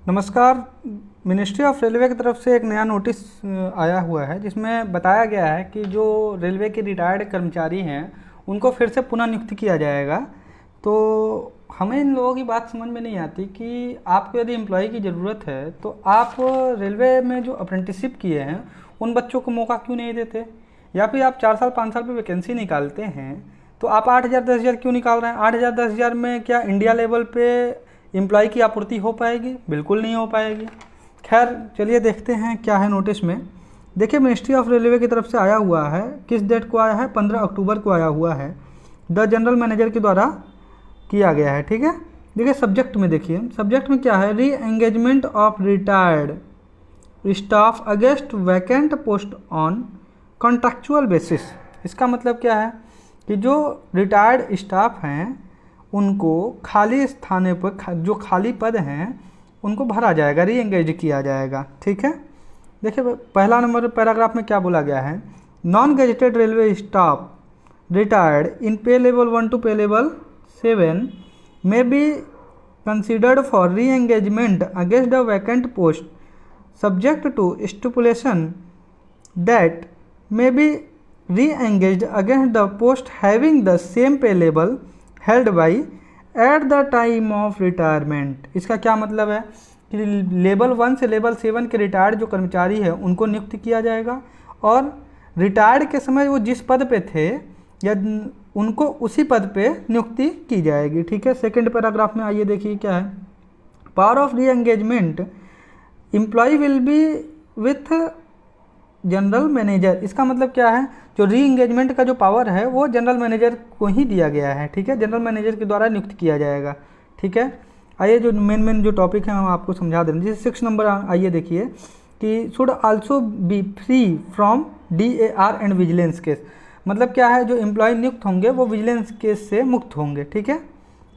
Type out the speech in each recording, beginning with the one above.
नमस्कार। Ministry of railway की तरफ से एक नया नोटिस आया हुआ है जिसमें बताया गया है कि जो रेलवे के रिटायर्ड कर्मचारी हैं उनको फिर से पुनः नियुक्त किया जाएगा। तो हमें इन लोगों की बात समझ में नहीं आती कि आपको यदि एम्प्लॉय की ज़रूरत है तो आप रेलवे में जो अप्रेंटिसशिप किए हैं उन बच्चों को मौका क्यों नहीं देते, या फिर आप 4 साल 5 साल पे वैकेंसी निकालते हैं तो आप 8,000 10,000 क्यों निकाल रहे हैं। 8,000 10,000 में क्या इंडिया लेवल पे एम्प्लॉय की आपूर्ति हो पाएगी? बिल्कुल नहीं हो पाएगी। खैर चलिए देखते हैं क्या है नोटिस में। देखिए, मिनिस्ट्री ऑफ रेलवे की तरफ से आया हुआ है। किस डेट को आया है? 15 अक्टूबर को आया हुआ है। द जनरल मैनेजर के द्वारा किया गया है। ठीक है, देखिए सब्जेक्ट में, देखिए सब्जेक्ट में क्या है, री engagement of retired staff against vacant post on contractual basis. इसका मतलब क्या है कि जो रिटायर्ड स्टाफ हैं उनको खाली स्थानों पर जो खाली पद हैं उनको भरा जाएगा, री एंगेज किया जाएगा। ठीक है, देखिए पहला नंबर पैराग्राफ में क्या बोला गया है, non gazetted railway staff retired in पे लेवल 1 टू पे level 7 may be considered for re-engagement against the vacant post subject to stipulation that may be re-engaged against the post having the same pay level held by at the time of retirement। इसका क्या मतलब है कि level 1 से level 7 के retired जो कर्मचारी है उनको नियुक्त किया जाएगा और रिटायर्ड के समय वो जिस पद पे थे या उनको उसी पद पे नियुक्ति की जाएगी। ठीक है, सेकंड पैराग्राफ में आइए देखिए क्या है, power of re engagement employ will be with general manager. इसका मतलब क्या है, जो री एंगेजमेंट का जो पावर है वो जनरल मैनेजर को ही दिया गया है। ठीक है, जनरल मैनेजर के द्वारा नियुक्त किया जाएगा। ठीक है, आइए जो मेन जो टॉपिक है हम आपको समझा दें। जैसे 6 नंबर आइए देखिए कि should also be free from DAR and vigilance case. मतलब क्या है, जो एम्प्लॉय नियुक्त होंगे वो विजिलेंस केस से मुक्त होंगे। ठीक है,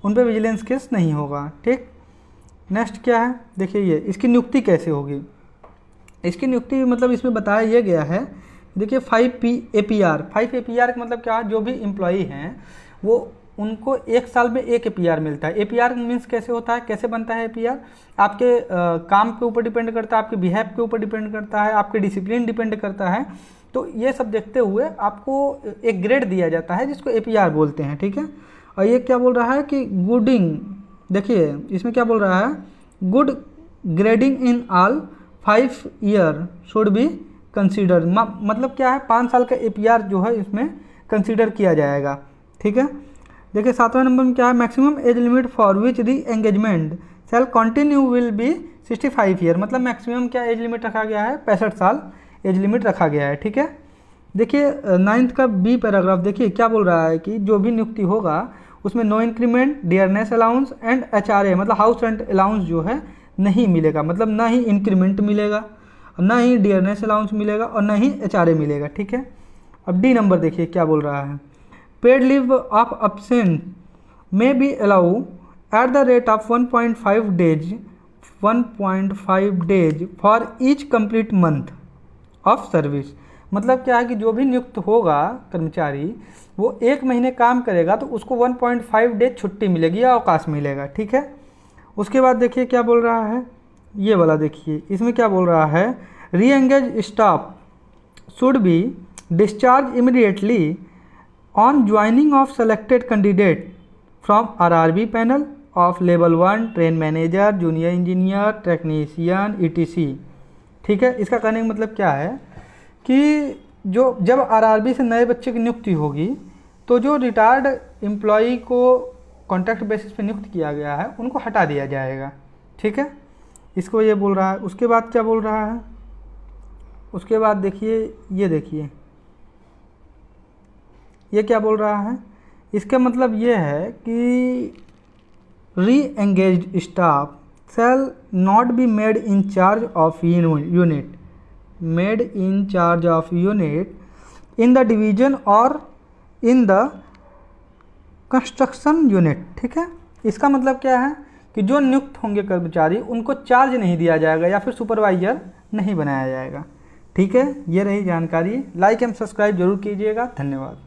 उन पर विजिलेंस केस नहीं होगा। ठीक, नेक्स्ट क्या है, देखिए ये इसकी नियुक्ति कैसे होगी। इसकी नियुक्ति मतलब इसमें बताया ये गया है, देखिए 5 APR का मतलब क्या है, जो भी एम्प्लॉय हैं वो उनको 1 साल में 1 APR मिलता है। APR मीन्स कैसे होता है, कैसे बनता है APR, आपके काम के ऊपर डिपेंड करता है, आपके बिहेव के ऊपर डिपेंड करता है, आपके डिसिप्लिन डिपेंड करता है। तो ये सब देखते हुए आपको एक ग्रेड दिया जाता है जिसको APR बोलते हैं। ठीक है, और ये क्या बोल रहा है कि गुडिंग, देखिए इसमें क्या बोल रहा है, good grading in all 5 year should be consider. मतलब क्या है, 5 साल का APR जो है इसमें कंसीडर किया जाएगा। ठीक है, देखिए 7वें नंबर में क्या है, maximum age limit for which reengagement shall continue will be 65 year. मतलब मैक्सिमम क्या एज लिमिट रखा गया है, 65 साल एज लिमिट रखा गया है। ठीक है, देखिए 9th का B पैराग्राफ देखिए क्या बोल रहा है कि जो भी नियुक्ति होगा उसमें no increment, dearness allowance and HRA मतलब हाउस रेंट अलाउंस जो है नहीं मिलेगा। मतलब ना ही इंक्रीमेंट मिलेगा, ना ही डियरनेस अलाउंस मिलेगा और ना ही HRA मिलेगा। ठीक है, अब D नंबर देखिए क्या बोल रहा है, paid leave of absent may be allow at the rate of 1.5 days for each complete month of service. मतलब क्या है कि जो भी नियुक्त होगा कर्मचारी वो 1 महीने काम करेगा तो उसको 1.5 डेज छुट्टी मिलेगी या अवकाश मिलेगा। ठीक है, उसके बाद देखिए क्या बोल रहा है, ये वाला देखिए इसमें क्या बोल रहा है, री engage staff should be discharge immediately on joining of selected candidate from RRB panel of level 1 train manager, junior engineer, technician ETC। ठीक है, इसका कहने का मतलब क्या है कि जो जब RRB से नए बच्चे की नियुक्ति होगी तो जो रिटायर्ड एम्प्लॉई को कॉन्ट्रैक्ट बेसिस पे नियुक्त किया गया है उनको हटा दिया जाएगा। ठीक है, इसको ये बोल रहा है। उसके बाद क्या बोल रहा है, उसके बाद देखिए ये देखिए ये क्या बोल रहा है, इसका मतलब ये है कि री engaged staff shall not be made in charge of unit in the division or in the construction unit। ठीक है, इसका मतलब क्या है कि जो नियुक्त होंगे कर्मचारी उनको चार्ज नहीं दिया जाएगा या फिर सुपरवाइजर नहीं बनाया जाएगा। ठीक है, ये रही जानकारी। लाइक एंड सब्सक्राइब जरूर कीजिएगा। धन्यवाद।